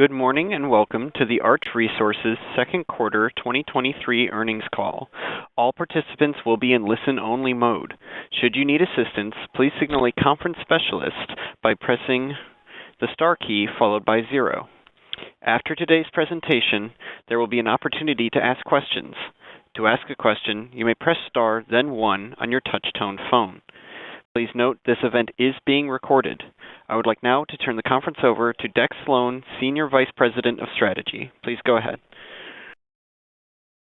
Good morning and welcome to the Arch Resources second quarter 2023 earnings call. All participants will be in listen-only mode. Should you need assistance, please signal a conference specialist by pressing the star key followed by 0. After today's presentation, there will be an opportunity to ask questions. To ask a question, you may press star, then 1 on your touch-tone phone. Please note this event is being recorded. I would like now to turn the conference over to Dex Sloan, Senior Vice President of Strategy. Please go ahead.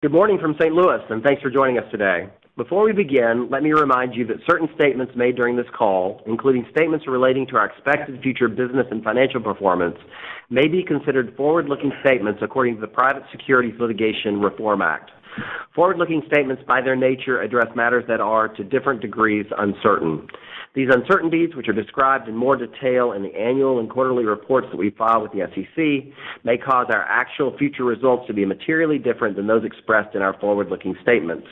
Good morning from St. Louis, and thanks for joining us today. Before we begin, let me remind you that certain statements made during this call, including statements relating to our expected future business and financial performance, may be considered forward-looking statements according to the Private Securities Litigation Reform Act. Forward-looking statements, by their nature, address matters that are, to different degrees, uncertain. These uncertainties, which are described in more detail in the annual and quarterly reports that we file with the SEC, may cause our actual future results to be materially different than those expressed in our forward-looking statements.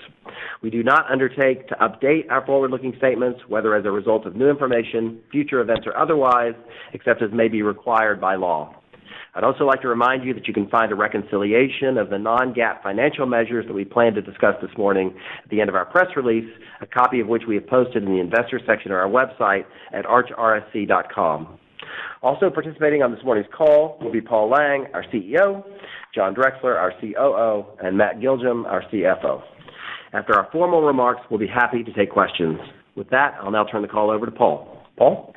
We do not undertake to update our forward-looking statements, whether as a result of new information, future events, or otherwise, except as may be required by law. I'd also like to remind you that you can find a reconciliation of the non-GAAP financial measures that we plan to discuss this morning at the end of our press release, a copy of which we have posted in the Investors section of our website at archrsc.com. Also participating on this morning's call will be Paul Lang, our CEO, John Drexler, our COO, and Matt Giljam, our CFO. After our formal remarks, we'll be happy to take questions. With that, I'll now turn the call over to Paul. Paul?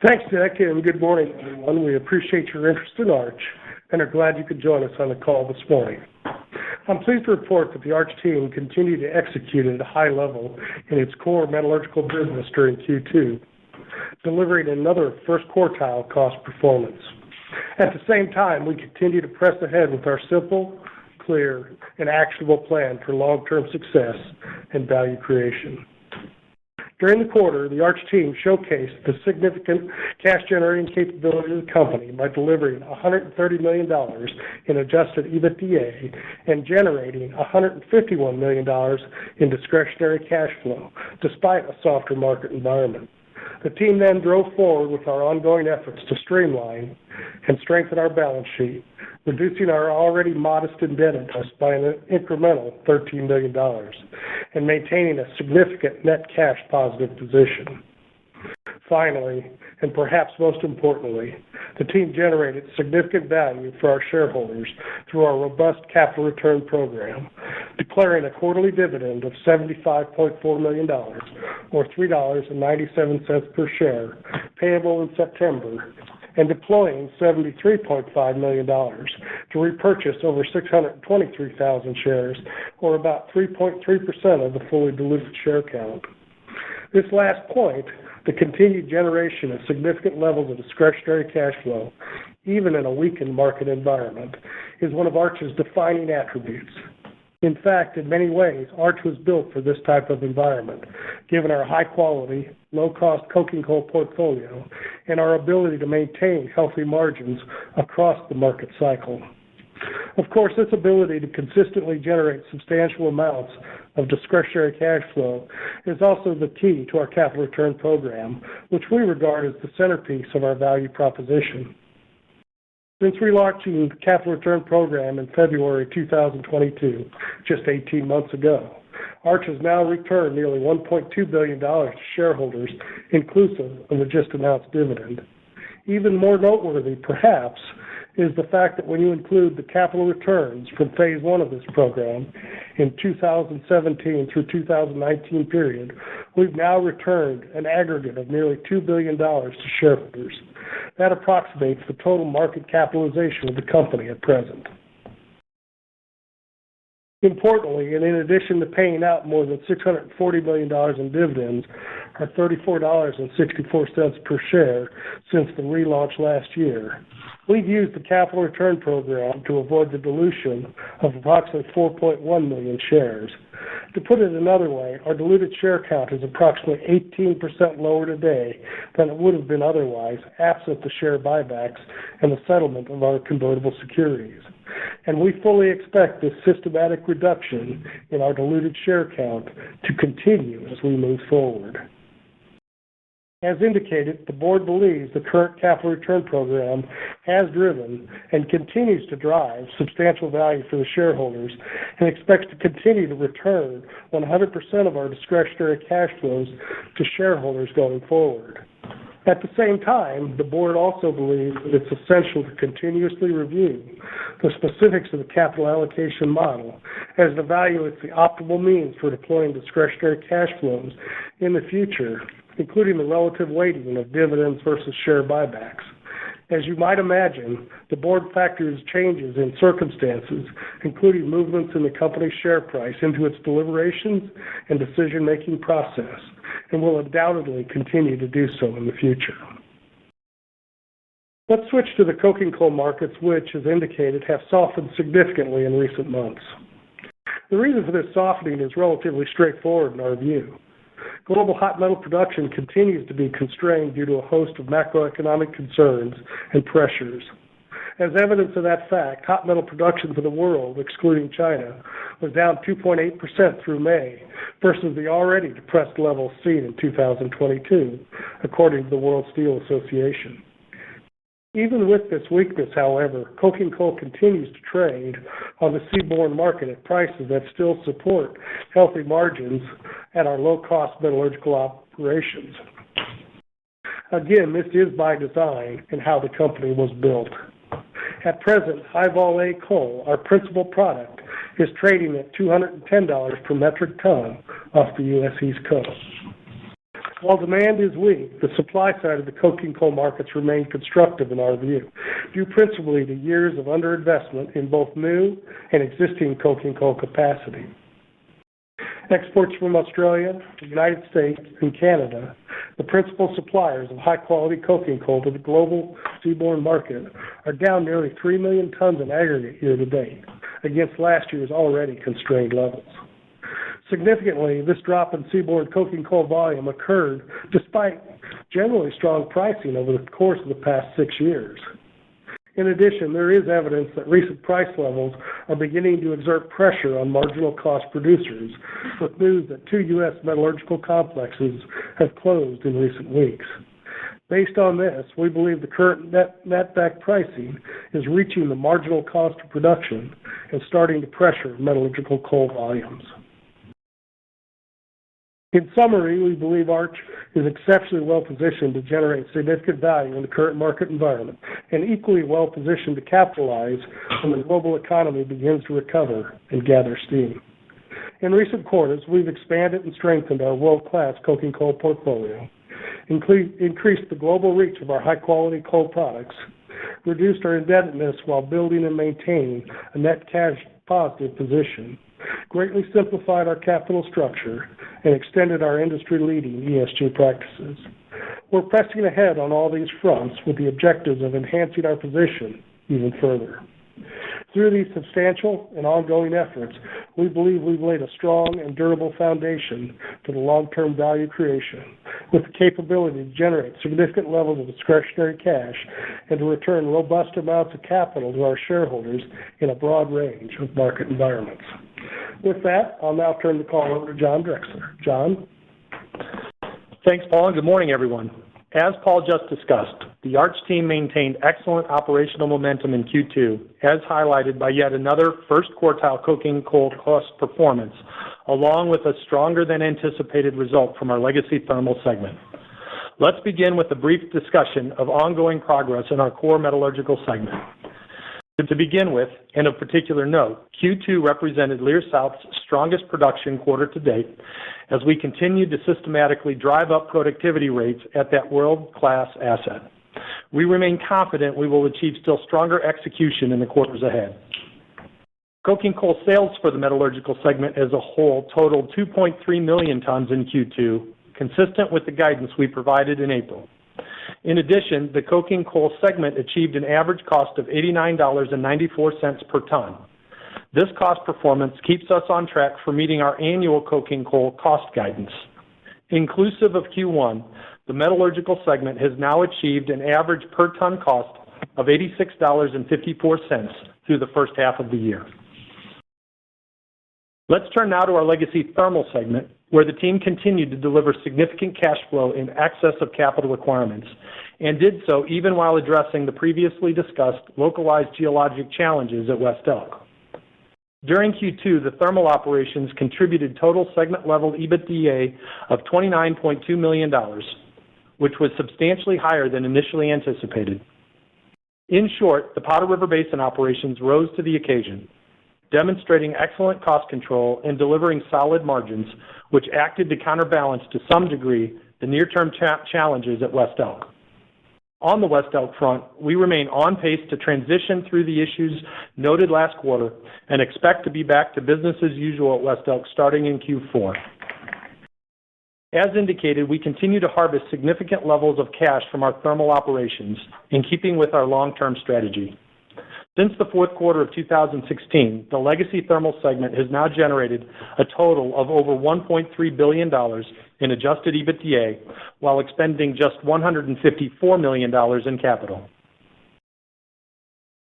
Thanks, Dick, and good morning, everyone. We appreciate your interest in Arch and are glad you could join us on the call this morning. I'm pleased to report that the Arch team continued to execute at a high level in its core metallurgical business during Q2, delivering another first quartile cost performance. At the same time, we continue to press ahead with our simple, clear, and actionable plan for long-term success and value creation. During the quarter, the Arch team showcased the significant cash-generating capability of the company by delivering $130 million in adjusted EBITDA and generating $151 million in discretionary cash flow, despite a softer market environment. The team then drove forward with our ongoing efforts to streamline and strengthen our balance sheet, reducing our already modest indebtedness by an incremental $13 million and maintaining a significant net cash positive position. Finally, and perhaps most importantly, the team generated significant value for our shareholders through our robust capital return program, declaring a quarterly dividend of $75.4 million, or $3.97 per share, payable in September, and deploying $73.5 million to repurchase over 623,000 shares, or about 3.3% of the fully diluted share count. This last point, the continued generation of significant levels of discretionary cash flow, even in a weakened market environment, is one of Arch's defining attributes. In fact, in many ways, Arch was built for this type of environment, given our high-quality, low-cost coking coal portfolio and our ability to maintain healthy margins across the market cycle. Of course, this ability to consistently generate substantial amounts of discretionary cash flow is also the key to our capital return program, which we regard as the centerpiece of our value proposition. Since relaunching the capital return program in February 2022, just 18 months ago, Arch has now returned nearly $1.2 billion to shareholders, inclusive of the just announced dividend. Even more noteworthy, perhaps, is the fact that when you include the capital returns from phase one of this program in 2017 through 2019 period, we've now returned an aggregate of nearly $2 billion to shareholders. That approximates the total market capitalization of the company at present. Importantly, and in addition to paying out more than $640 million in dividends, or $34.64 per share since the relaunch last year, we've used the capital return program to avoid the dilution of approximately 4.1 million shares. To put it another way, our diluted share count is approximately 18% lower today than it would have been otherwise, absent the share buybacks and the settlement of our convertible securities. And we fully expect this systematic reduction in our diluted share count to continue as we move forward. As indicated, the board believes the current capital return program has driven and continues to drive substantial value for the shareholders and expects to continue to return 100% of our discretionary cash flows to shareholders going forward. At the same time, the board also believes that it's essential to continuously review the specifics of the capital allocation model as it evaluates the optimal means for deploying discretionary cash flows in the future, including the relative weighting of dividends versus share buybacks. As you might imagine, the board factors changes in circumstances, including movements in the company's share price, into its deliberations and decision-making process, and will undoubtedly continue to do so in the future. Let's switch to the coking coal markets, which, as indicated, have softened significantly in recent months. The reason for this softening is relatively straightforward in our view. Global hot metal production continues to be constrained due to a host of macroeconomic concerns and pressures. As evidence of that fact, hot metal production for the world, excluding China, was down 2.8% through May versus the already depressed levels seen in 2022, according to the World Steel Association. Even with this weakness, however, coking coal continues to trade on the seaborne market at prices that still support healthy margins at our low-cost metallurgical operations. Again, this is by design and how the company was built. At present, High-Vol A coal, our principal product, is trading at $210 per metric ton off the U.S. East Coast. While demand is weak, the supply side of the coking coal markets remain constructive in our view, due principally to years of underinvestment in both new and existing coking coal capacity. Exports from Australia, the United States, and Canada, the principal suppliers of high-quality coking coal to the global seaborne market, are down nearly 3 million tons in aggregate year-to-date, against last year's already constrained levels. Significantly, this drop in seaborne coking coal volume occurred despite generally strong pricing over the course of the past 6 years. In addition, there is evidence that recent price levels are beginning to exert pressure on marginal cost producers, with news that 2 U.S. metallurgical complexes have closed in recent weeks. Based on this, we believe the current netback pricing is reaching the marginal cost of production and starting to pressure metallurgical coal volumes. In summary, we believe Arch is exceptionally well positioned to generate significant value in the current market environment and equally well positioned to capitalize when the global economy begins to recover and gather steam. In recent quarters, we've expanded and strengthened our world-class coking coal portfolio, increased the global reach of our high-quality coal products, reduced our indebtedness while building and maintaining a net cash positive position, greatly simplified our capital structure, and extended our industry-leading ESG practices. We're pressing ahead on all these fronts with the objectives of enhancing our position even further. Through these substantial and ongoing efforts, we believe we've laid a strong and durable foundation for the long-term value creation, with the capability to generate significant levels of discretionary cash and to return robust amounts of capital to our shareholders in a broad range of market environments. With that, I'll now turn the call over to John Drexler. John? Thanks, Paul, and good morning, everyone. As Paul just discussed, the Arch team maintained excellent operational momentum in Q2, as highlighted by yet another first quartile coking coal cost performance, along with a stronger than anticipated result from our legacy thermal segment. Let's begin with a brief discussion of ongoing progress in our core metallurgical segment. To begin with, and of particular note, Q2 represented Lear South's strongest production quarter to date as we continued to systematically drive up productivity rates at that world-class asset. We remain confident we will achieve still stronger execution in the quarters ahead. Coking coal sales for the metallurgical segment as a whole totaled 2.3 million tons in Q2, consistent with the guidance we provided in April. In addition, the coking coal segment achieved an average cost of $89.94 per ton. This cost performance keeps us on track for meeting our annual coking coal cost guidance. Inclusive of Q1, the metallurgical segment has now achieved an average per ton cost of $86.54 through the first half of the year. Let's turn now to our legacy thermal segment, where the team continued to deliver significant cash flow in excess of capital requirements, and did so even while addressing the previously discussed localized geologic challenges at West Elk. During Q2, the thermal operations contributed total segment-level EBITDA of $29.2 million, which was substantially higher than initially anticipated. In short, the Powder River Basin operations rose to the occasion, demonstrating excellent cost control and delivering solid margins, which acted to counterbalance to some degree the near-term challenges at West Elk. On the West Elk front, we remain on pace to transition through the issues noted last quarter and expect to be back to business as usual at West Elk starting in Q4. As indicated, we continue to harvest significant levels of cash from our thermal operations in keeping with our long-term strategy. Since the fourth quarter of 2016, the legacy thermal segment has now generated a total of over $1.3 billion in adjusted EBITDA while expending just $154 million in capital.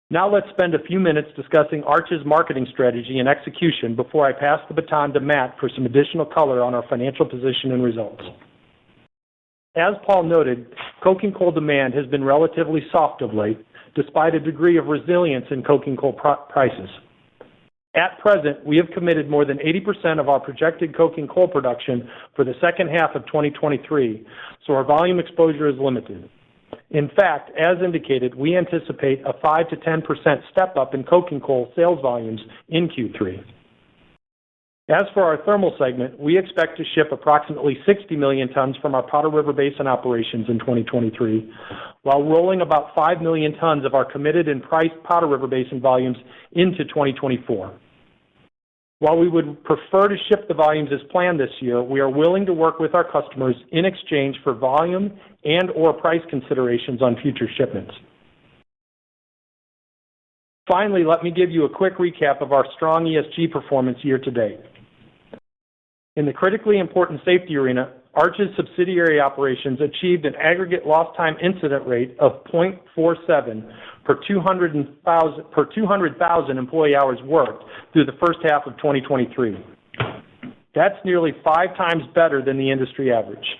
Now let's spend a few minutes discussing Arch's marketing strategy and execution before I pass the baton to Matt for some additional color on our financial position and results. As Paul noted, coking coal demand has been relatively soft of late, despite a degree of resilience in coking coal prices. At present, we have committed more than 80% of our projected coking coal production for the second half of 2023, so our volume exposure is limited. In fact, as indicated, we anticipate a 5 to 10% step up in coking coal sales volumes in Q3. As for our thermal segment, we expect to ship approximately 60 million tons from our Powder River Basin operations in 2023, while rolling about 5 million tons of our committed and priced Powder River Basin volumes into 2024. While we would prefer to ship the volumes as planned this year, we are willing to work with our customers in exchange for volume and/or price considerations on future shipments. Finally, let me give you a quick recap of our strong ESG performance year to date. In the critically important safety arena, Arch's subsidiary operations achieved an aggregate lost time incident rate of 0.47 per 200,000 employee hours worked through the first half of 2023. That's nearly 5 times better than the industry average.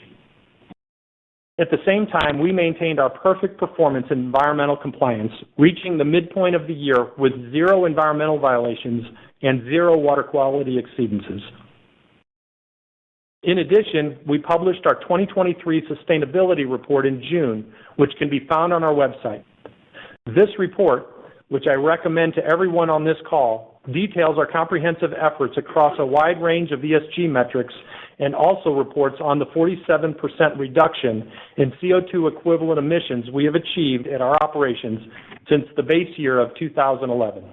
At the same time, we maintained our perfect performance in environmental compliance, reaching the midpoint of the year with 0 environmental violations and 0 water quality exceedances. In addition, we published our 2023 sustainability report in June, which can be found on our website. This report, which I recommend to everyone on this call, details our comprehensive efforts across a wide range of ESG metrics and also reports on the 47% reduction in CO2 equivalent emissions we have achieved at our operations since the base year of 2011.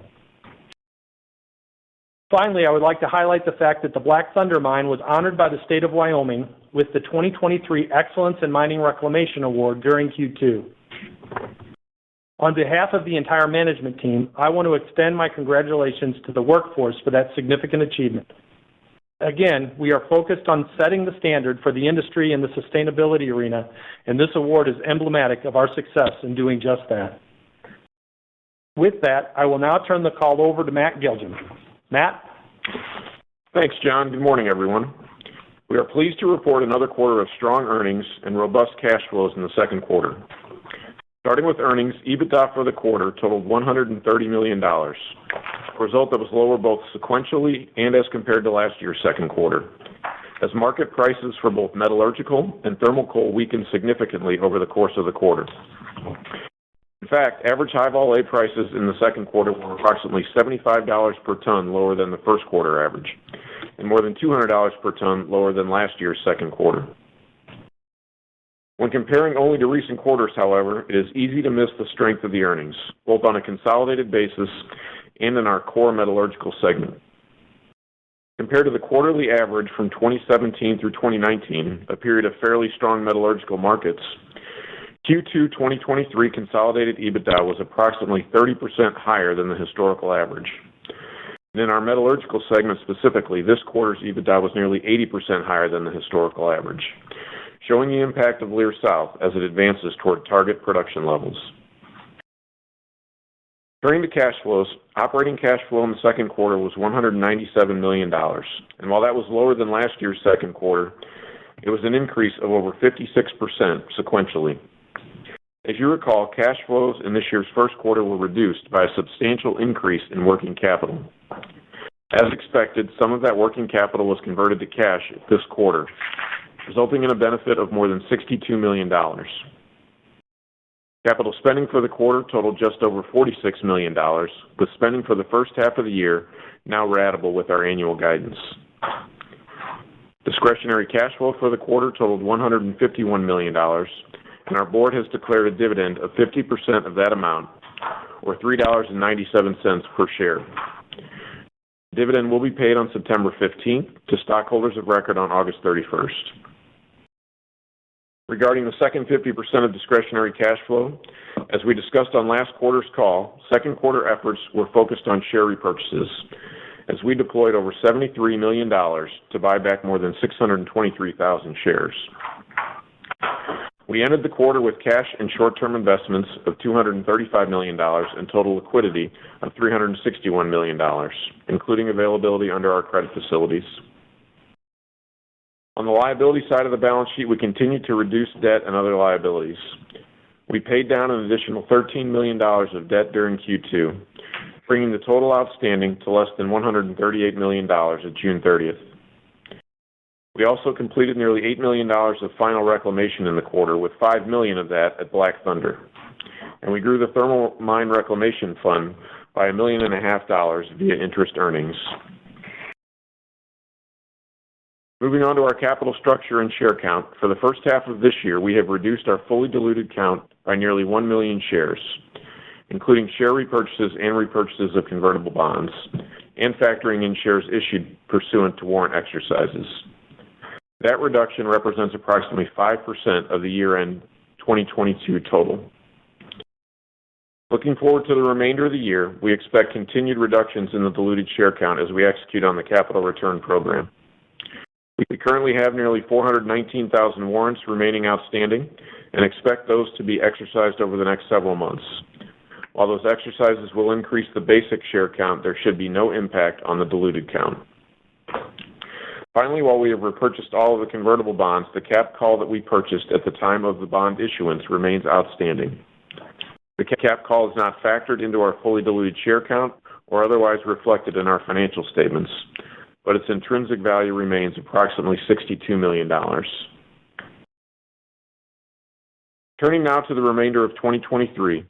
Finally, I would like to highlight the fact that the Black Thunder Mine was honored by the state of Wyoming with the 2023 Excellence in Mining Reclamation Award during Q2. On behalf of the entire management team, I want to extend my congratulations to the workforce for that significant achievement. Again, we are focused on setting the standard for the industry in the sustainability arena, and this award is emblematic of our success in doing just that. With that, I will now turn the call over to Matt Gilliam. Matt? Thanks, John. Good morning, everyone. We are pleased to report another quarter of strong earnings and robust cash flows in the second quarter. Starting with earnings, EBITDA for the quarter totaled $130 million, a result that was lower both sequentially and as compared to last year's second quarter, as market prices for both metallurgical and thermal coal weakened significantly over the course of the quarter. In fact, average high-vol A prices in the second quarter were approximately $75 per ton lower than the first quarter average, and more than $200 per ton lower than last year's second quarter. When comparing only to recent quarters, however, it is easy to miss the strength of the earnings, both on a consolidated basis and in our core metallurgical segment. Compared to the quarterly average from 2017 through 2019, a period of fairly strong metallurgical markets, Q2 2023 consolidated EBITDA was approximately 30% higher than the historical average. And in our metallurgical segment specifically, this quarter's EBITDA was nearly 80% higher than the historical average, showing the impact of Leer South as it advances toward target production levels. Turning to cash flows, operating cash flow in the second quarter was $197 million, and while that was lower than last year's second quarter, it was an increase of over 56% sequentially. As you recall, cash flows in this year's first quarter were reduced by a substantial increase in working capital. As expected, some of that working capital was converted to cash this quarter, resulting in a benefit of more than $62 million. Capital spending for the quarter totaled just over $46 million, with spending for the first half of the year now ratable with our annual guidance. Discretionary cash flow for the quarter totaled $151 million, and our board has declared a dividend of 50% of that amount, or $3.97 per share. The dividend will be paid on September 15th to stockholders of record on August 31st. Regarding the second 50% of discretionary cash flow, as we discussed on last quarter's call, second quarter efforts were focused on share repurchases, as we deployed over $73 million to buy back more than 623,000 shares. We ended the quarter with cash and short-term investments of $235 million and total liquidity of $361 million, including availability under our credit facilities. On the liability side of the balance sheet, we continued to reduce debt and other liabilities. We paid down an additional $13 million of debt during Q2, bringing the total outstanding to less than $138 million at June 30th. We also completed nearly $8 million of final reclamation in the quarter, with $5 million of that at Black Thunder. And we grew the thermal mine reclamation fund by $1.5 million via interest earnings. Moving on to our capital structure and share count, for the first half of this year, we have reduced our fully diluted count by nearly 1 million shares, including share repurchases and repurchases of convertible bonds, and factoring in shares issued pursuant to warrant exercises. That reduction represents approximately 5% of the year-end 2022 total. Looking forward to the remainder of the year, we expect continued reductions in the diluted share count as we execute on the capital return program. We currently have nearly 419,000 warrants remaining outstanding and expect those to be exercised over the next several months. While those exercises will increase the basic share count, there should be no impact on the diluted count. Finally, while we have repurchased all of the convertible bonds, the cap call that we purchased at the time of the bond issuance remains outstanding. The cap call is not factored into our fully diluted share count or otherwise reflected in our financial statements, but its intrinsic value remains approximately $62 million. Turning now to the remainder of 2023,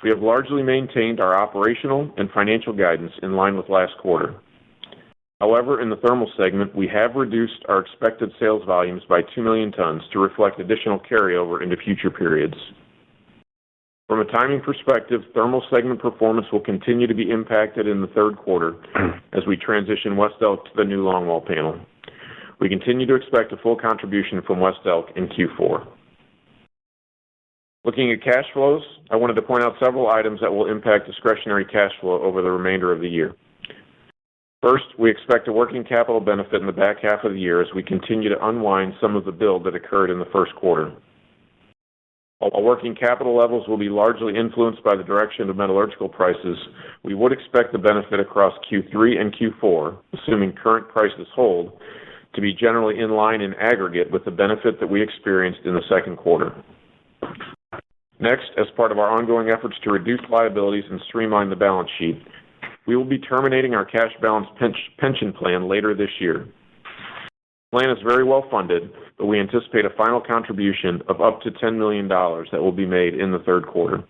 we have largely maintained our operational and financial guidance in line with last quarter. However, in the thermal segment, we have reduced our expected sales volumes by 2 million tons to reflect additional carryover into future periods. From a timing perspective, thermal segment performance will continue to be impacted in the third quarter as we transition West Elk to the new longwall panel. We continue to expect a full contribution from West Elk in Q4. Looking at cash flows, I wanted to point out several items that will impact discretionary cash flow over the remainder of the year. First, we expect a working capital benefit in the back half of the year as we continue to unwind some of the build that occurred in the first quarter. While working capital levels will be largely influenced by the direction of metallurgical prices, we would expect the benefit across Q3 and Q4, assuming current prices hold, to be generally in line in aggregate with the benefit that we experienced in the second quarter. Next, as part of our ongoing efforts to reduce liabilities and streamline the balance sheet, we will be terminating our cash balance pension plan later this year. The plan is very well funded, but we anticipate a final contribution of up to $10 million that will be made in the third quarter.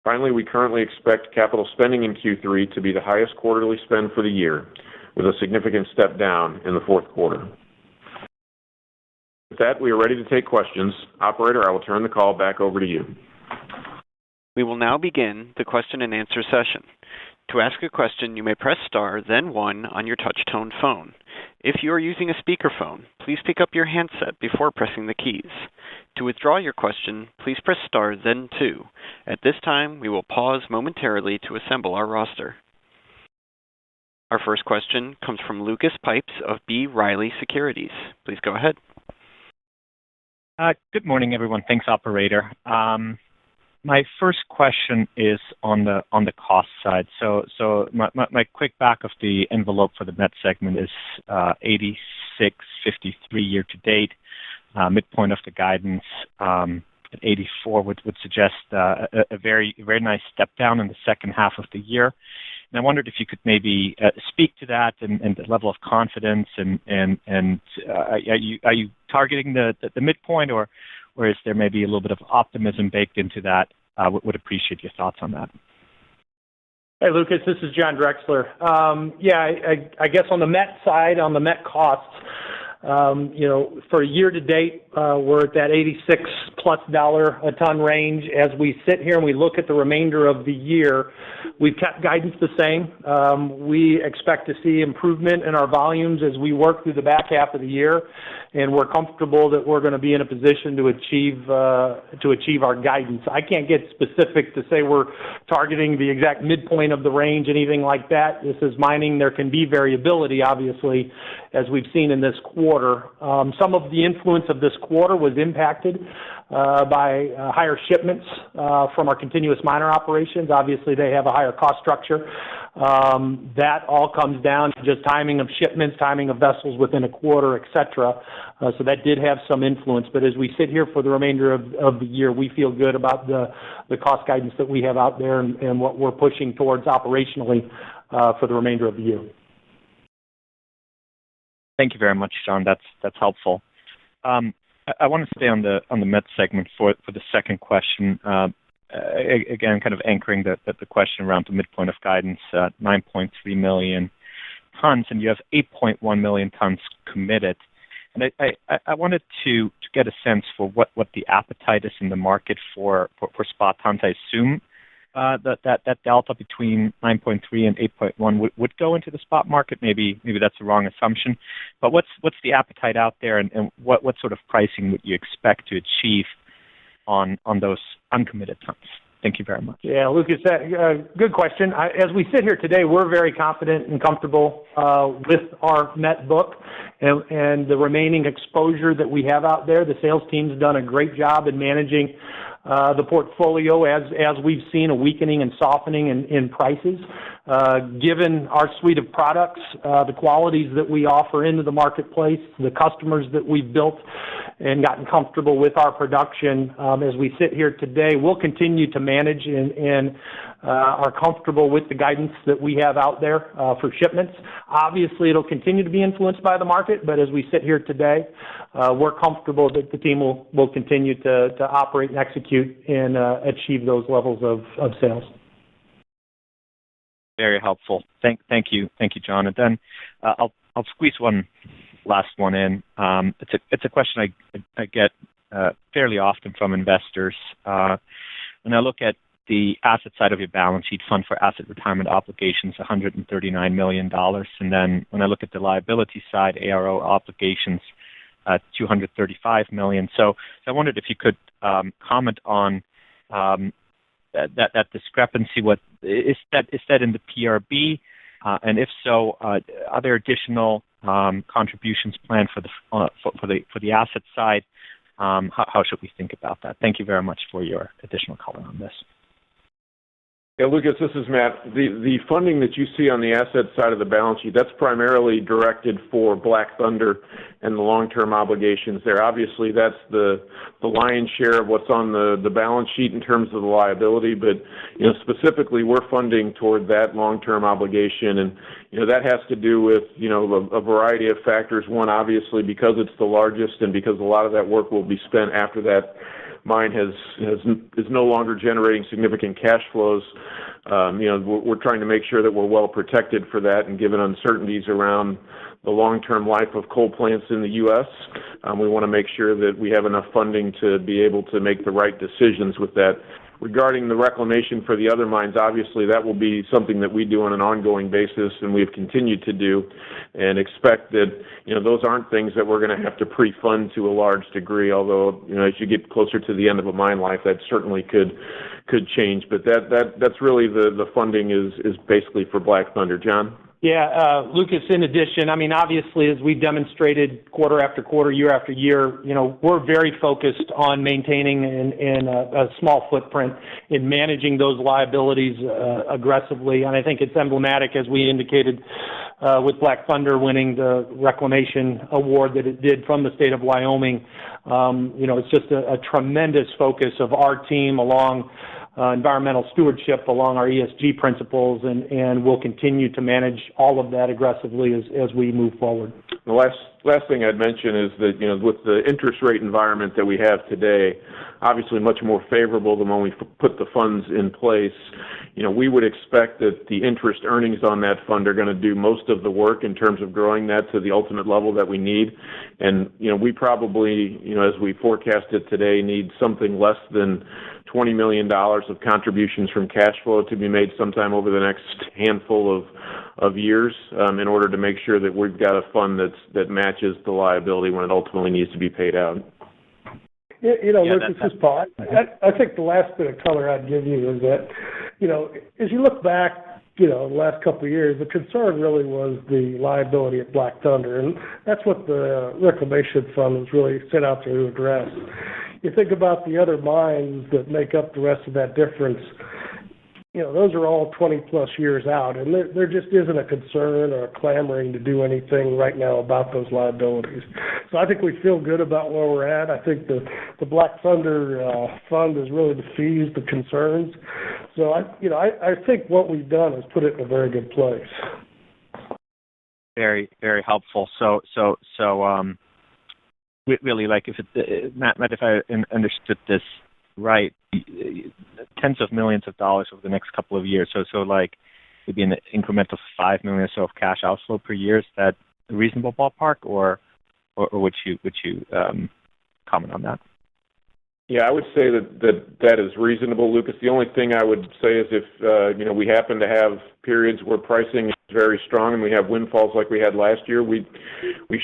Finally, we currently expect capital spending in Q3 to be the highest quarterly spend for the year, with a significant step down in the fourth quarter. With that, we are ready to take questions. Operator, I will turn the call back over to you. We will now begin the question and answer session. To ask a question, you may press star, then one on your touch-tone phone. If you are using a speakerphone, please pick up your handset before pressing the keys. To withdraw your question, please press star, then two. At this time, we will pause momentarily to assemble our roster. Our first question comes from Lucas Pipes of B. Riley Securities. Please go ahead. Good morning, everyone. Thanks, operator. My first question is on the cost side. So my quick back of the envelope for the met segment is 86.53 year to date. Midpoint of the guidance at 84 would suggest a very nice step down in the second half of the year. And I wondered if you could maybe speak to that and the level of confidence and are you targeting the midpoint or is there maybe a little bit of optimism baked into that? Would appreciate your thoughts on that. Hey, Lucas, this is John Drexler. I guess on the met side, on the met costs, for year to date, we're at that $86+ a ton range. As we sit here and we look at the remainder of the year, we've kept guidance the same. We expect to see improvement in our volumes as we work through the back half of the year, and we're comfortable that we're going to be in a position to achieve our guidance. I can't get specific to say we're targeting the exact midpoint of the range, anything like that. This is mining. There can be variability, obviously, as we've seen in this quarter. Some of the influence of this quarter was impacted by higher shipments from our continuous miner operations. Obviously, they have a higher cost structure. That all comes down to just timing of shipments, timing of vessels within a quarter, et cetera. So that did have some influence. But as we sit here for the remainder of the year, we feel good about the cost guidance that we have out there and what we're pushing towards operationally for the remainder of the year. Thank you very much, John. That's helpful. I want to stay on the met segment for the second question. Again, kind of anchoring the question around the midpoint of guidance, 9.3 million tons, and you have 8.1 million tons committed. And I wanted to get a sense for what the appetite is in the market for spot tons. I assume that delta between 9.3 and 8.1 would go into the spot market. Maybe that's a wrong assumption. But what's the appetite out there, and what sort of pricing would you expect to achieve on those uncommitted tons? Thank you very much. Yeah, Lucas, good question. As we sit here today, we're very confident and comfortable with our met book and the remaining exposure that we have out there. The sales team's done a great job in managing the portfolio as we've seen a weakening and softening in prices. Given our suite of products, the qualities that we offer into the marketplace, the customers that we've built and gotten comfortable with our production, as we sit here today, we'll continue to manage and are comfortable with the guidance that we have out there for shipments. Obviously, it'll continue to be influenced by the market, but as we sit here today, we're comfortable that the team will continue to operate and execute and achieve those levels of sales. Very helpful. Thank you, John. And then I'll squeeze one last one in. It's a question I get fairly often from investors. When I look at the asset side of your balance sheet, fund for asset retirement obligations, $139 million, and then when I look at the liability side, ARO obligations, $235 million. So I wondered if you could comment on that discrepancy. What is that in the PRB? And if so, are there additional contributions planned for the asset side? How should we think about that? Thank you very much for your additional color on this. Yeah, Lucas, this is Matt. The funding that you see on the asset side of the balance sheet, that's primarily directed for Black Thunder and the long-term obligations there. Obviously, that's the lion's share of what's on the balance sheet in terms of the liability, but specifically we're funding toward that long-term obligation, and that has to do with a variety of factors. One, obviously, because it's the largest and because a lot of that work will be spent after that mine is no longer generating significant cash flows. We're trying to make sure that we're well protected for that, and given uncertainties around the long-term life of coal plants in the U.S., we want to make sure that we have enough funding to be able to make the right decisions with that. Regarding the reclamation for the other mines, obviously that will be something that we do on an ongoing basis, and we've continued to do, and expect that those aren't things that we're going to have to pre-fund to a large degree. Although as you get closer to the end of a mine life, that certainly could change. But that's really the funding is basically for Black Thunder. John? Yeah, Lucas, in addition, I mean, obviously, as we've demonstrated quarter after quarter, year after year, we're very focused on maintaining in a small footprint in managing those liabilities aggressively. And I think it's emblematic, as we indicated, with Black Thunder winning the reclamation award that it did from the state of Wyoming. It's just a tremendous focus of our team along environmental stewardship, along our ESG principles, and we'll continue to manage all of that aggressively as we move forward. The last thing I'd mention is that, with the interest rate environment that we have today, obviously much more favorable than when we put the funds in place, we would expect that the interest earnings on that fund are going to do most of the work in terms of growing that to the ultimate level that we need. And, we probably, as we forecast it today, need something less than $20 million of contributions from cash flow to be made sometime over the next handful of years in order to make sure that we've got a fund that matches the liability when it ultimately needs to be paid out. Lucas, this is Paul. I think the last bit of color I'd give you is that, as you look back, the last couple of years, the concern really was the liability at Black Thunder, and that's what the reclamation fund was really set out to address. You think about the other mines that make up the rest of that difference, those are all 20-plus years out, and there just isn't a concern or a clamoring to do anything right now about those liabilities. So I think we feel good about where we're at. I think the Black Thunder fund has really diffused the concerns. So I think what we've done is put it in a very good place. Very, very helpful. So really, like, Matt, if I understood this right, tens of millions of dollars over the next couple of years. So like maybe an incremental $5 million or so of cash outflow per year. Is that a reasonable ballpark, or would you comment on that? Yeah, I would say that is reasonable, Lucas. The only thing I would say is if we happen to have periods where pricing is very strong and we have windfalls like we had last year, we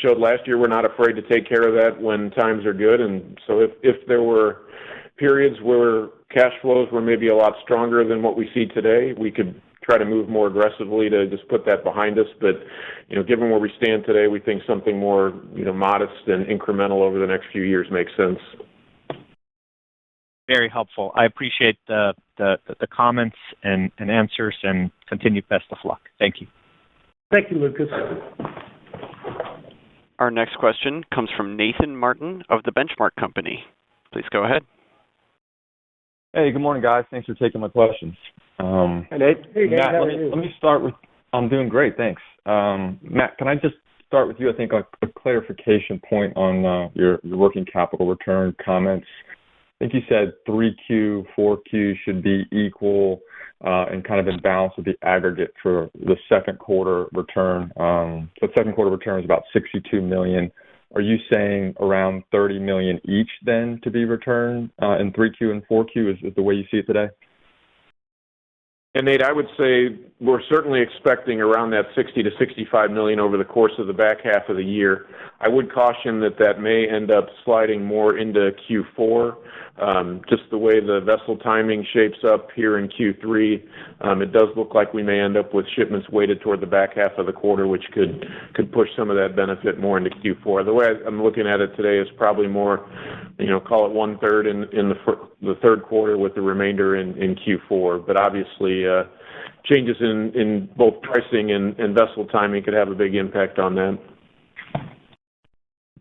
showed last year we're not afraid to take care of that when times are good. And so if there were periods where cash flows were maybe a lot stronger than what we see today, we could try to move more aggressively to just put that behind us. But, given where we stand today, we think something more, modest and incremental over the next few years makes sense. Very helpful. I appreciate the comments and answers, and continued best of luck. Thank you. Thank you, Lucas. Our next question comes from Nathan Martin of The Benchmark Company. Please go ahead. Hey, good morning, guys. Thanks for taking my questions. Hey, Nate. Hey, Nate, Matt, how are you? let me start with, I'm doing great, thanks. Matt, can I just start with you, I think, a clarification point on your working capital return comments. I think you said 3Q, 4Q should be equal and kind of in balance with the aggregate for the second quarter return. So second quarter return is about $62 million. Are you saying around $30 million each then to be returned in 3Q and 4Q is the way you see it today? And Nate, I would say we're certainly expecting around that $60 to $65 million over the course of the back half of the year. I would caution that may end up sliding more into Q4. Just the way the vessel timing shapes up here in Q3, it does look like we may end up with shipments weighted toward the back half of the quarter, which could push some of that benefit more into Q4. The way I'm looking at it today is probably more, call it 1/3 in the third quarter with the remainder in Q4. But obviously, changes in both pricing and vessel timing could have a big impact on that.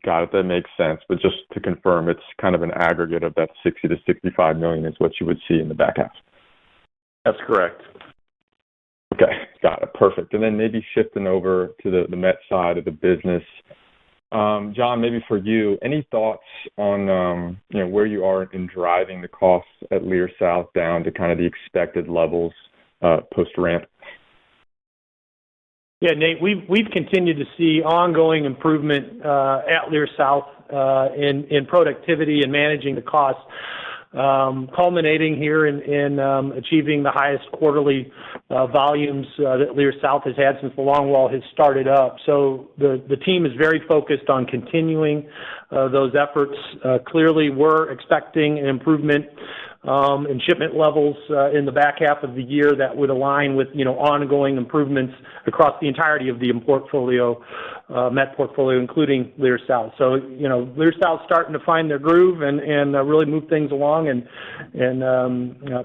Got it. That makes sense. But just to confirm, it's kind of an aggregate of that $60 to $65 million is what you would see in the back half. That's correct. Okay, got it. Perfect. And then maybe shifting over to the met side of the business. John, maybe for you, any thoughts on where you are in driving the costs at Leer South down to kind of the expected levels post-ramp? Yeah, Nate, we've continued to see ongoing improvement at Leer South in productivity and managing the costs, culminating here in achieving the highest quarterly volumes that Leer South has had since the longwall has started up. So the team is very focused on continuing those efforts. Clearly, we're expecting an improvement and shipment levels in the back half of the year that would align with, ongoing improvements across the entirety of the portfolio, met portfolio, including Lear South. So, Lear South's starting to find their groove and really move things along, and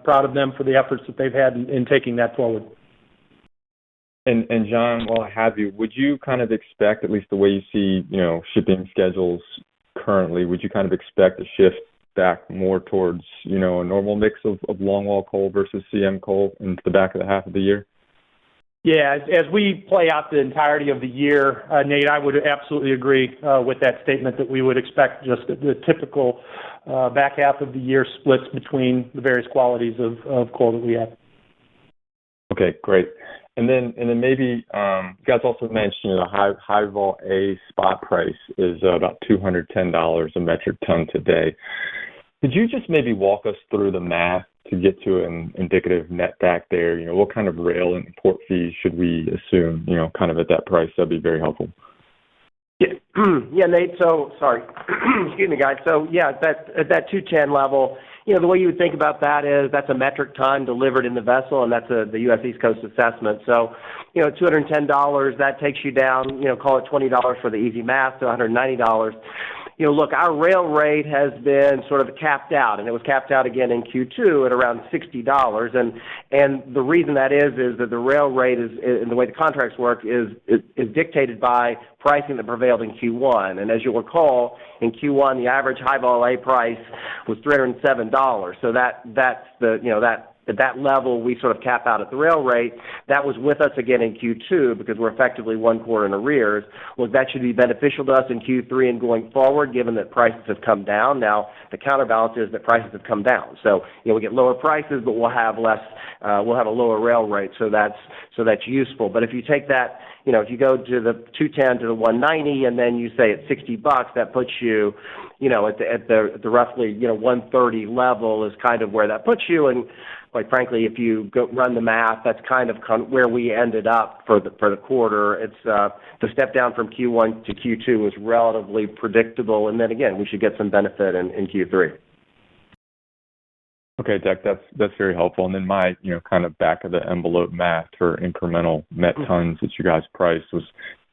proud of them for the efforts that they've had in taking that forward. And John, while I have you, would you kind of expect, at least the way you see, shipping schedules currently, would you kind of expect a shift back more towards, a normal mix of long-haul coal versus CM coal into the back of the half of the year? Yeah, as we play out the entirety of the year, Nate, I would absolutely agree with that statement that we would expect just the typical back half of the year splits between the various qualities of coal that we have. Okay, great. And then maybe you guys also mentioned the high vol A spot price is about $210 a metric ton today. Could you just maybe walk us through the math to get to an indicative net back there? What kind of rail and port fees should we assume, kind of at that price? That'd be very helpful. Yeah, Nate. So sorry, excuse me, guys. So yeah, at that 210 level, the way you would think about that is that's a metric ton delivered in the vessel, and that's the U.S. East Coast assessment. So, $210, that takes you down, call it $20 for the easy math, to $190. Look, our rail rate has been sort of capped out, and it was capped out again in Q2 at around $60. And the reason that is that the rail rate is, and the way the contracts work, is dictated by pricing that prevailed in Q1. And as you'll recall, in Q1, the average high vol A price was $307. So that's at that level, we sort of cap out at the rail rate. That was with us again in Q2 because we're effectively one quarter in arrears. Well, that should be beneficial to us in Q3 and going forward, given that prices have come down. Now, the counterbalance is that prices have come down. So, we get lower prices, but we'll have a lower rail rate. So that's useful. But if you take that, if you go to the 210 to the 190, and then you say it's $60, that puts you, at the roughly 130 level is kind of where that puts you. And quite frankly, if you run the math, that's kind of where we ended up for the quarter. It's the step down from Q1 to Q2 was relatively predictable, and then again, we should get some benefit in Q3. Okay, Deck, that's very helpful. And then my, kind of back of the envelope math for incremental met tons that you guys priced was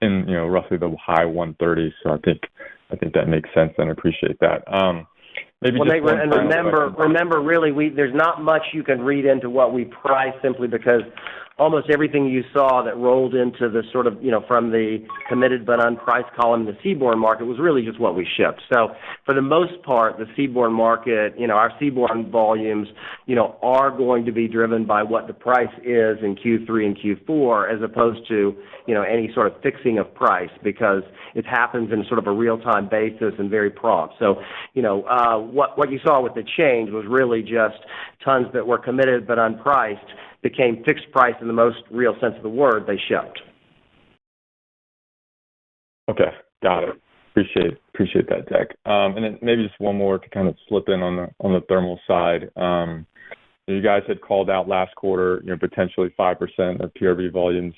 in, roughly the high 130s. So I think that makes sense, and I appreciate that. Remember, really, there's not much you can read into what we price simply because almost everything you saw that rolled into the sort of, from the committed but unpriced column, the seaborne market was really just what we shipped. So for the most part, the seaborne market, our seaborne volumes, are going to be driven by what the price is in Q3 and Q4 as opposed to, any sort of fixing of price because it happens in sort of a real-time basis and very prompt. So, what you saw with the change was really just tons that were committed but unpriced became fixed price in the most real sense of the word. They shipped. Okay, got it. Appreciate that, Deck. And then maybe just one more to kind of slip in on the thermal side. You guys had called out last quarter, potentially 5% of PRB volumes,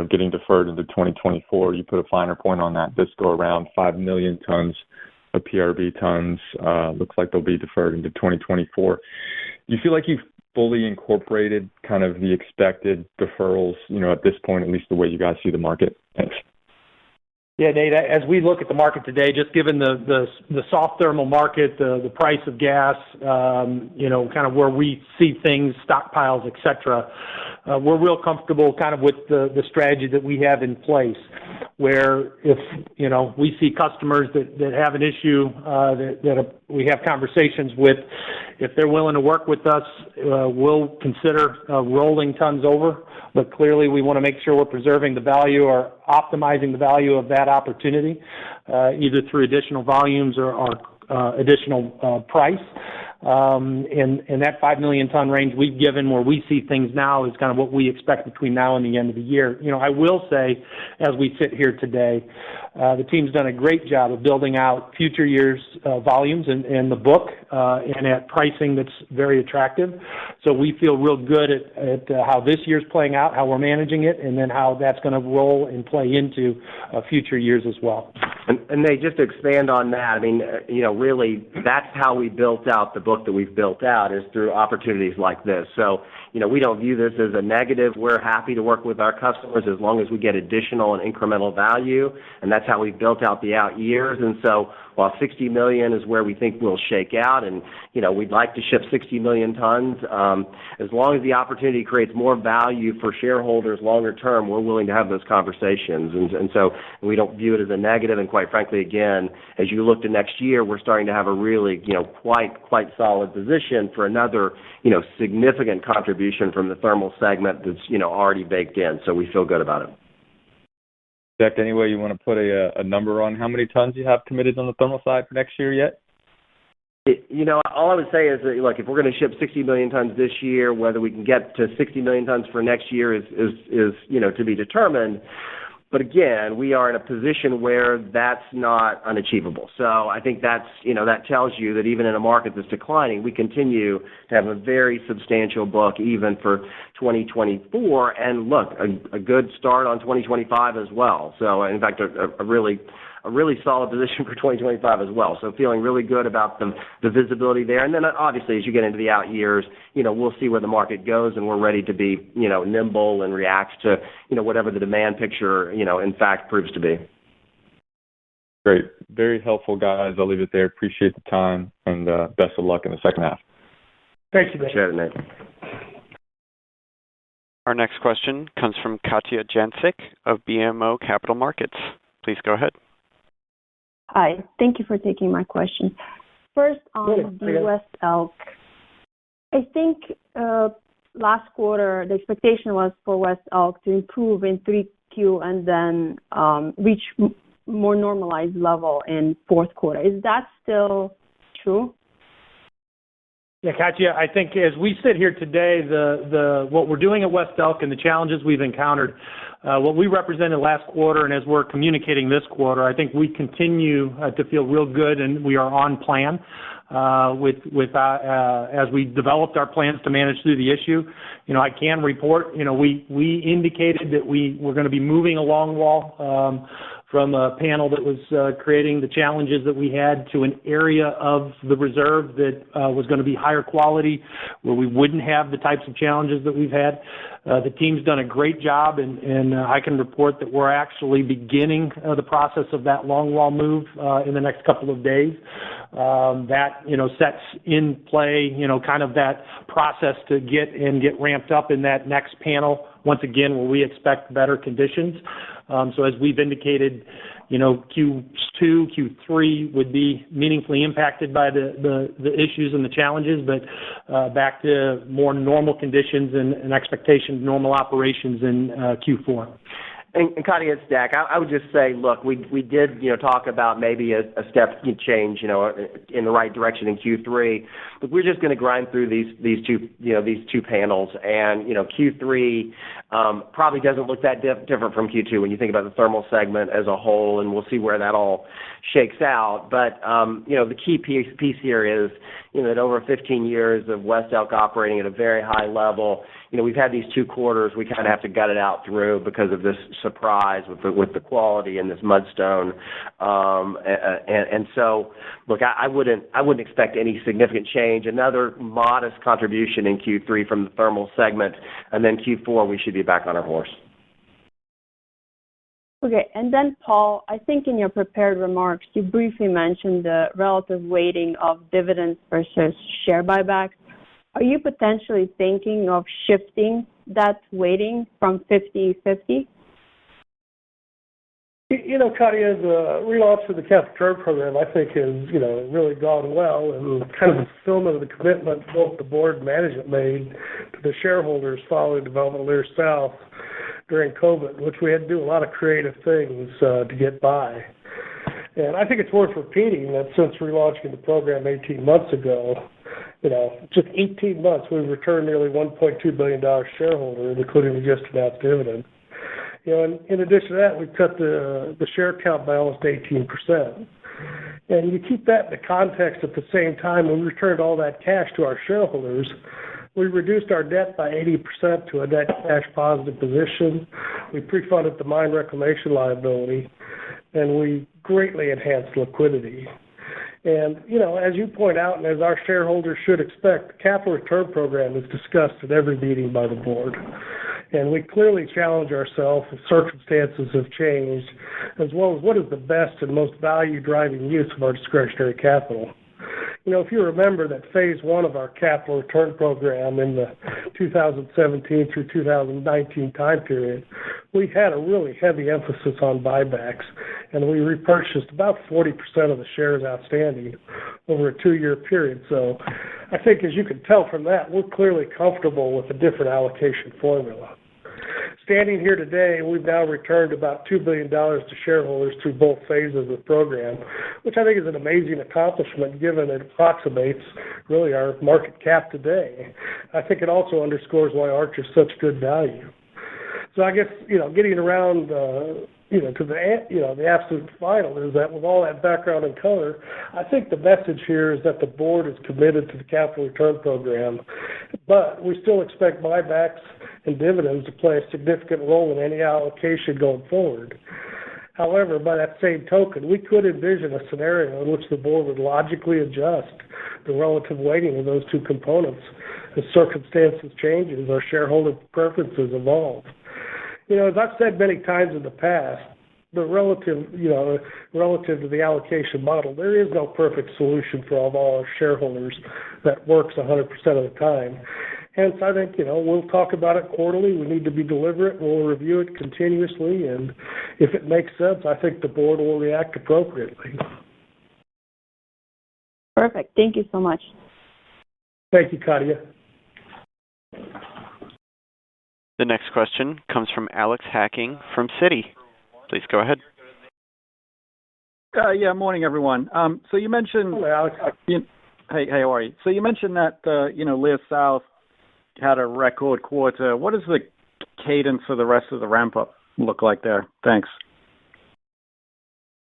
getting deferred into 2024. You put a finer point on that. This go around 5 million tons of PRB tons. Looks like they'll be deferred into 2024. Do you feel like you've fully incorporated kind of the expected deferrals, at this point, at least the way you guys see the market? Thanks. Yeah, Nate, as we look at the market today, just given the soft thermal market, the price of gas, kind of where we see things, stockpiles, et cetera, we're real comfortable kind of with the strategy that we have in place, where if, we see customers that have an issue that we have conversations with, if they're willing to work with us, we'll consider rolling tons over. But clearly, we want to make sure we're preserving the value or optimizing the value of that opportunity, either through additional volumes or additional price. And that 5 million ton range we've given where we see things now is kind of what we expect between now and the end of the year. I will say, as we sit here today, the team's done a great job of building out future years' volumes in the book and at pricing that's very attractive. So we feel real good at how this year's playing out, how we're managing it, and then how that's going to roll and play into future years as well. And they just to expand on that. I mean, really, that's how we built out the book that we've built out is through opportunities like this. So, we don't view this as a negative. We're happy to work with our customers as long as we get additional and incremental value, and that's how we've built out the out years. And so, while 60 million is where we think we'll shake out, and we'd like to ship 60 million tons, as long as the opportunity creates more value for shareholders longer term, we're willing to have those conversations. And so we don't view it as a negative. And quite frankly, again, as you look to next year, we're starting to have a really quite solid position for another significant contribution from the thermal segment that's already baked in. So we feel good about it. Jack, any way you want to put a number on how many tons you have committed on the thermal side for next year yet? All I would say is that, look, if we're going to ship 60 million tons this year, whether we can get to 60 million tons for next year is to be determined. But again, we are in a position where that's not unachievable. So I think that tells you that even in a market that's declining, we continue to have a very substantial book even for 2024. And look, a good start on 2025 as well. So in fact, a really solid position for 2025 as well. So feeling really good about the visibility there. And then obviously as you get into the out years, we'll see where the market goes, and we're ready to be, nimble and react to, whatever the demand picture, in fact proves to be. Great. Very helpful, guys. I'll leave it there. Appreciate the time, and best of luck in the second half. Thank you, Nate. Appreciate it, Nate. Our next question comes from Katja Jancic of BMO Capital Markets. Please go ahead. Hi. Thank you for taking my question. First, on the West Elk, I think last quarter the expectation was for West Elk to improve in 3Q and then reach more normalized level in fourth quarter. Is that still true? Yeah, Katja, I think as we sit here today, what we're doing at West Elk and the challenges we've encountered, what we represented last quarter, and as we're communicating this quarter, I think we continue to feel real good, and we are on plan as we developed our plans to manage through the issue. I can report, we indicated that we were going to be moving a longwall from a panel that was creating the challenges that we had to an area of the reserve that was going to be higher quality, where we wouldn't have the types of challenges that we've had. The team's done a great job, and I can report that we're actually beginning the process of that longwall move in the next couple of days. That, sets in play, kind of that process to get ramped up in that next panel, once again, where we expect better conditions. So as we've indicated, Q2, Q3 would be meaningfully impacted by the issues and the challenges, but back to more normal conditions and expectations, normal operations in Q4. And Katja, it's Dak. I would just say, look, we did talk about maybe a step change in the right direction in Q3, but we're just going to grind through these two panels, and Q3 probably doesn't look that different from Q2 when you think about the thermal segment as a whole, and we'll see where that all shakes out. But the key piece here is that over 15 years of West Elk operating at a very high level, we've had these 2 quarters we kind of have to gut it out through because of this surprise with the quality and this mudstone. And so, look, I wouldn't expect any significant change. Another modest contribution in Q3 from the thermal segment, and then Q4 we should be back on our horse. Okay, and then Paul, I think in your prepared remarks, you briefly mentioned the relative weighting of dividends versus share buybacks. Are you potentially thinking of shifting that weighting from 50-50? Katja, the relaunch of the capital return program, I think, has, really gone well, and kind of the fulfillment of the commitment both the board and management made to the shareholders following development of Lear South during COVID, which we had to do a lot of creative things to get by. And I think it's worth repeating that since relaunching the program 18 months ago, just 18 months, we've returned nearly $1.2 billion to shareholders, including the just announced dividend. And in addition to that, we've cut the share count by almost 18%. And you keep that in the context at the same time, when we returned all that cash to our shareholders, we reduced our debt by 80% to a net cash positive position. We pre-funded the mine reclamation liability, and we greatly enhanced liquidity. And, as you point out, and as our shareholders should expect, the capital return program is discussed at every meeting by the board. And we clearly challenge ourselves if circumstances have changed, as well as what is the best and most value-driving use of our discretionary capital. If you remember that phase one of our capital return program in the 2017 through 2019 time period, we had a really heavy emphasis on buybacks, and we repurchased about 40% of the shares outstanding over a 2-year period. So I think, as you can tell from that, we're clearly comfortable with a different allocation formula. Standing here today, we've now returned about $2 billion to shareholders through both phases of the program, which I think is an amazing accomplishment given it approximates really our market cap today. I think it also underscores why Arch is such good value. So I guess, getting around, to the absolute final is that with all that background and color, I think the message here is that the board is committed to the capital return program, but we still expect buybacks and dividends to play a significant role in any allocation going forward. However, by that same token, we could envision a scenario in which the board would logically adjust the relative weighting of those two components as circumstances change, as our shareholder preferences evolve. As I've said many times in the past, relative to the allocation model, there is no perfect solution for all our shareholders that works 100% of the time. Hence, I think, we'll talk about it quarterly. We need to be deliberate. We'll review it continuously. And if it makes sense, I think the board will react appropriately. Perfect. Thank you so much. Thank you, Katia. The next question comes from Alex Hacking from Citi. Please go ahead. Morning, everyone. So you mentioned... Hello, Alex. Hey, how are you? So you mentioned that, Lear South had a record quarter. What does the cadence for the rest of the ramp-up look like there? Thanks.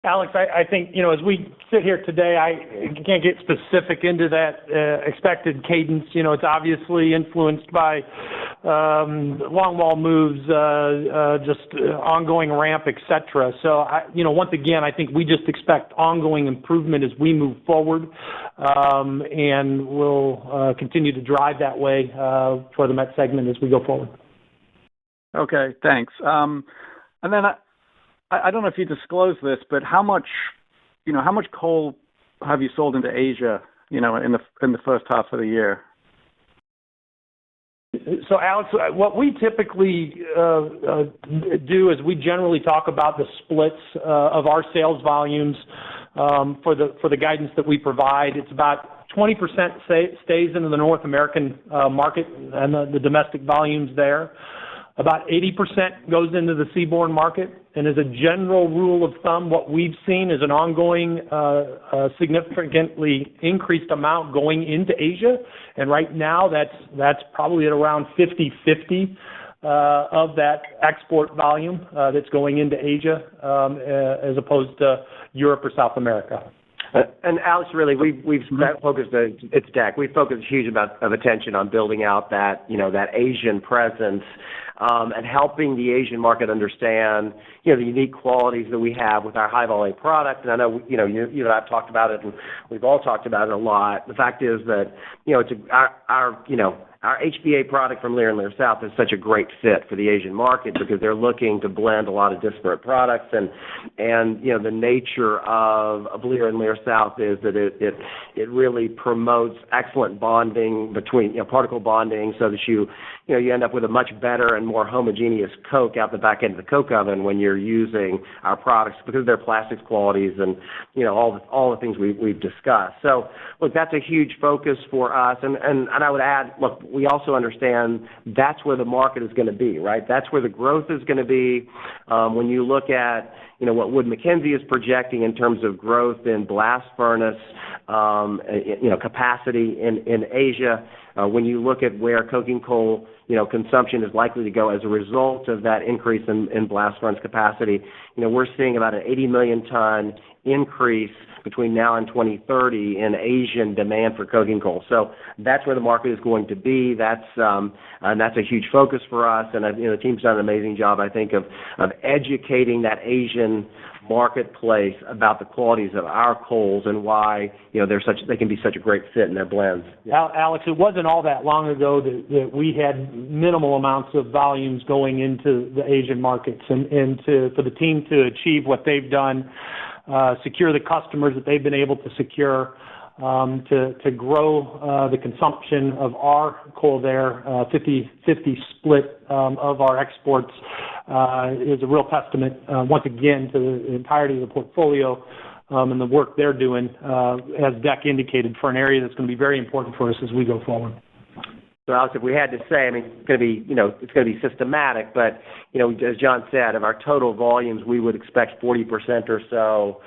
Alex, I think, as we sit here today, I can't get specific into that expected cadence. It's obviously influenced by longwall moves, just ongoing ramp, et cetera. So, once again, I think we just expect ongoing improvement as we move forward, and we'll continue to drive that way for the Met segment as we go forward. Okay, thanks. And then I don't know if you disclosed this, but how much coal have you sold into Asia, in the first half of the year? So, Alex, what we typically do is we generally talk about the splits of our sales volumes for the guidance that we provide. It's about 20% stays into the North American market and the domestic volumes there. About 80% goes into the seaborne market, and as a general rule of thumb, what we've seen is an ongoing, significantly increased amount going into Asia, and right now that's probably at around 50-50 of that export volume that's going into Asia, as opposed to Europe or South America. And Alex, really, we've focused. It's Dak. We've focused a huge amount of attention on building out that that Asian presence, and helping the Asian market understand the unique qualities that we have with our high volume product. And I know you and I've talked about it, and we've all talked about it a lot. The fact is that it's our HBA product from Lear and Lear South is such a great fit for the Asian market because they're looking to blend a lot of disparate products, and the nature of Lear and Lear South is that it really promotes excellent bonding between particle bonding, so that you end up with a much better and more homogeneous coke out the back end of the coke oven when you're using our products because of their plastics qualities and all the things we've discussed. So look, that's a huge focus for us, and I would add, look, we also understand that's where the market is going to be, right? That's where the growth is going to be. When you look at what Wood Mackenzie is projecting in terms of growth in blast furnace capacity in Asia, when you look at where coking coal consumption is likely to go as a result of that increase in blast furnace capacity, we're seeing about an 80 million ton increase between now and 2030 in Asian demand for coking coal. So that's where the market is going to be. That's a huge focus for us, and the team's done an amazing job, I think, of educating that Asian marketplace about the qualities of our coals and why they can be such a great fit in their blends. Yeah. Alex, it wasn't all that long ago that we had minimal amounts of volumes going into the Asian markets, and for the team to achieve what they've done, secure the customers that they've been able to secure, to grow the consumption of our coal there, 50-50 split of our exports, is a real testament, once again, to the entirety of the portfolio and the work they're doing, as Deck indicated, for an area that's going to be very important for us as we go forward. So, Alex, if we had to say, it's going to be systematic, but, as John said, of our total volumes, we would expect 40% or so,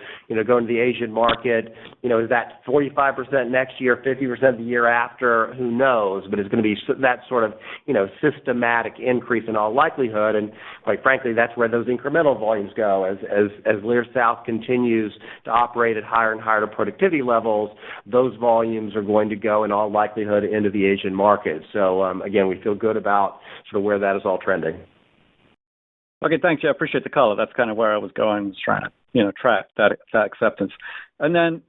going to the Asian market. Is that 45% next year, 50% the year after? Who knows? But it's going to be that sort of, systematic increase in all likelihood, and quite frankly, that's where those incremental volumes go. As Lear South continues to operate at higher and higher productivity levels, those volumes are going to go in all likelihood into the Asian market. So, again, we feel good about sort of where that is all trending. Okay, thanks. Yeah, I appreciate the color. That's kind of where I was going, was trying to, track that acceptance. And then,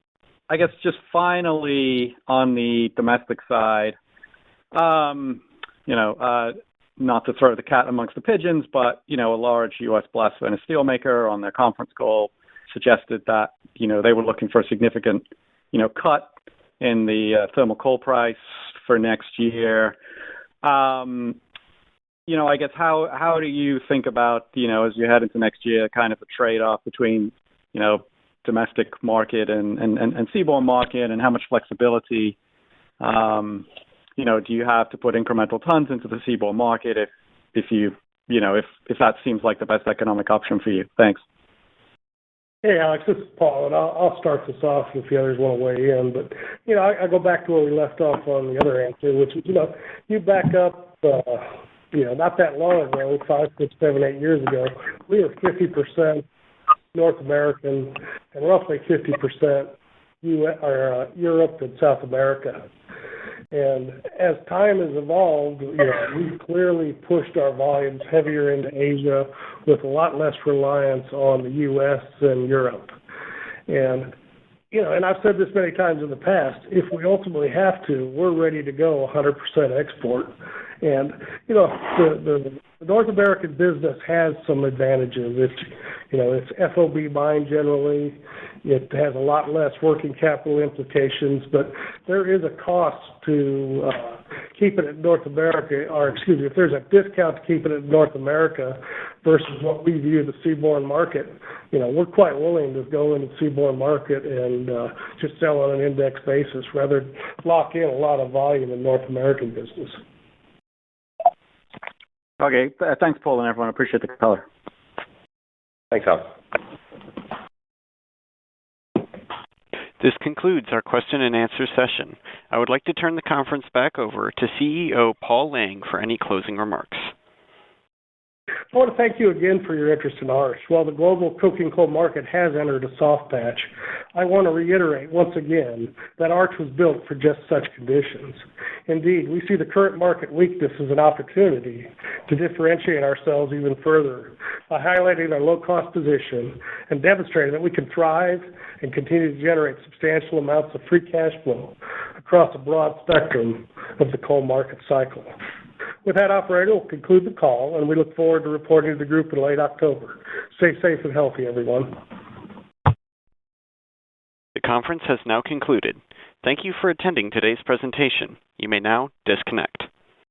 I guess, just finally on the domestic side, not to throw the cat amongst the pigeons, but, a large U.S. blast furnace steelmaker on their conference call suggested that, they were looking for a significant, cut in the thermal coal price for next year. I guess how do you think about, as you head into next year, kind of a trade-off between, domestic market and seaborne market, and how much flexibility, do you have to put incremental tons into the seaborne market if that seems like the best economic option for you? Thanks. Hey, Alex, this is Paul, and I'll start this off if the others want to weigh in. But, I go back to where we left off on the other answer, which is, you back up, not that long ago, 5, 6, 7, 8 years ago, we were 50% North American and roughly 50% Europe and South America. And as time has evolved, we've clearly pushed our volumes heavier into Asia with a lot less reliance on the U.S. and Europe. And, and I've said this many times in the past, if we ultimately have to, we're ready to go 100% export. And, the North American business has some advantages. It's FOB buying generally. It has a lot less working capital implications, but there is a cost to keeping it in North America, if there's a discount to keeping it in North America versus what we view the seaborne market, we're quite willing to go into the seaborne market and just sell on an index basis rather than lock in a lot of volume in North American business. Okay, thanks, Paul, and everyone. I appreciate the color. Thanks, Al. This concludes our question and answer session. I would like to turn the conference back over to CEO Paul Lang for any closing remarks. I want to thank you again for your interest in Arch. While the global coking coal market has entered a soft patch, I want to reiterate once again that Arch was built for just such conditions. Indeed, we see the current market weakness as an opportunity to differentiate ourselves even further by highlighting our low-cost position and demonstrating that we can thrive and continue to generate substantial amounts of free cash flow across a broad spectrum of the coal market cycle. With that, operator, we'll conclude the call, and we look forward to reporting to the group in late October. Stay safe and healthy, everyone. The conference has now concluded. Thank you for attending today's presentation. You may now disconnect.